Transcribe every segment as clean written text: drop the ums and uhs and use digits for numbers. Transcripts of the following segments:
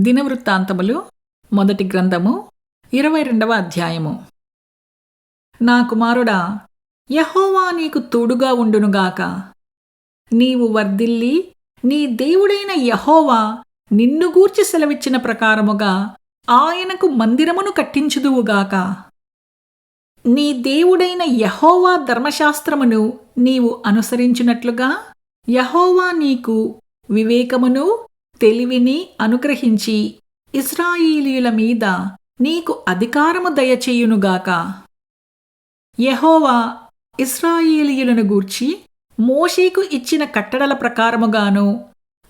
దినవృత్తాంతములు మొదటి గ్రంథము 22వ అధ్యాయము. నా కుమారుడా, యెహోవా నీకు తోడుగా ఉండునుగాక. నీవు వర్ధిల్లి నీ దేవుడైన యెహోవా నిన్ను గూర్చి సెలవిచ్చిన ప్రకారముగా ఆయనకు మందిరమును కట్టించుదువుగాక. నీ దేవుడైన యెహోవా ధర్మశాస్త్రమును నీవు అనుసరించినట్లుగా యెహోవా నీకు వివేకమును తెలివిని అనుగ్రహించి ఇశ్రాయేలీయుల మీద నీకు అధికారము దయచేయునుగాక. యెహోవా ఇశ్రాయేలీయులను గూర్చి మోషేకు ఇచ్చిన కట్టడల ప్రకారముగాను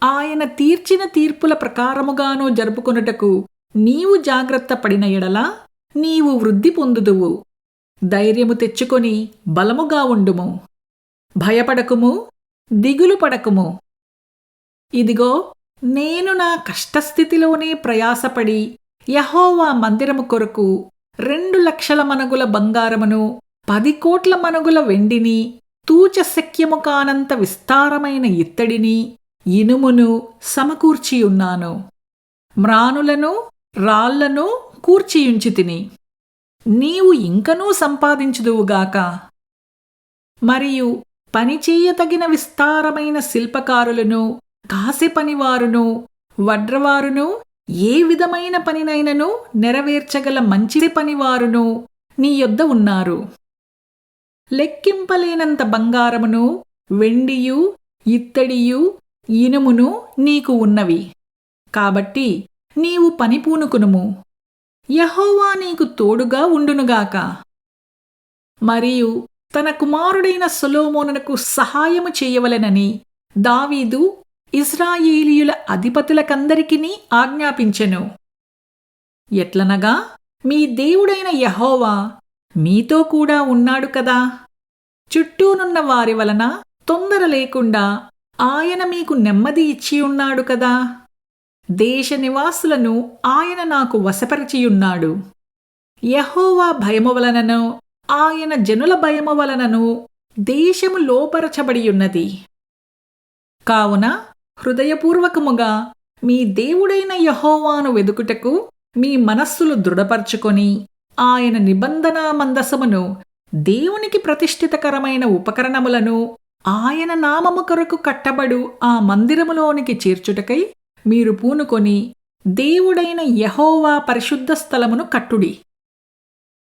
ఆయన తీర్చిన తీర్పుల ప్రకారముగాను జరుపుకొనుటకు నీవు జాగ్రత్త పడిన ఎడల నీవు వృద్ధి పొందుదువు. ధైర్యము తెచ్చుకొని బలముగా ఉండుము. భయపడకుము, దిగులు పడకుము. ఇదిగో, నేను నా కష్టస్థితిలోనే ప్రయాసపడి యెహోవా మందిరము కొరకు 2,00,000 మణుగుల బంగారమును 10 కోట్ల మణుగుల వెండిని తూచశక్యము కానంత విస్తారమైన ఇత్తడిని ఇనుమును సమకూర్చియున్నాను. మ్రానులను రాళ్లను కూర్చియుంచితిని. నీవు ఇంకనూ సంపాదించుదువుగాక. మరియు పనిచేయతగిన విస్తారమైన శిల్పకారులను, కాశీపనివారును, వడ్రవారును, ఏ విధమైన పనినైనను నెరవేర్చగల మంచి పనివారును నీ యొద్ద ఉన్నారు. లెక్కింపలేనంత బంగారమును, వెండియు, ఇత్తడియు, ఇనుమును నీకు ఉన్నవి. కాబట్టి నీవు పని పూనుకునుము. యెహోవా నీకు తోడుగా ఉండునుగాక. మరియు తన కుమారుడైన సొలొమోనునకు సహాయము చేయవలెనని దావీదు ఇశ్రాయేలీయుల అధిపతులకందరికిని ఆజ్ఞాపించెను. ఎట్లనగా, మీ దేవుడైన యెహోవా మీతో కూడా ఉన్నాడు కదా. చుట్టూనున్న వారి వలన తొందర లేకుండా ఆయన మీకు నెమ్మది ఇచ్చియున్నాడు కదా. దేశ నివాసులను ఆయన నాకు వశపరచియున్నాడు. యెహోవా భయము వలనను ఆయన జనుల భయము వలనను దేశము లోపరచబడియున్నది. కావున హృదయపూర్వకముగా మీ దేవుడైన యెహోవాను వెదుకుటకు మీ మనస్సులు దృఢపరచుకొని ఆయన నిబంధనా మందసమును, దేవునికి ప్రతిష్ఠితకరమైన ఉపకరణములను ఆయన నామము కొరకు కట్టబడు ఆ మందిరములోనికి చేర్చుటకై మీరు పూనుకొని దేవుడైన యెహోవా పరిశుద్ధ స్థలమును కట్టుడి.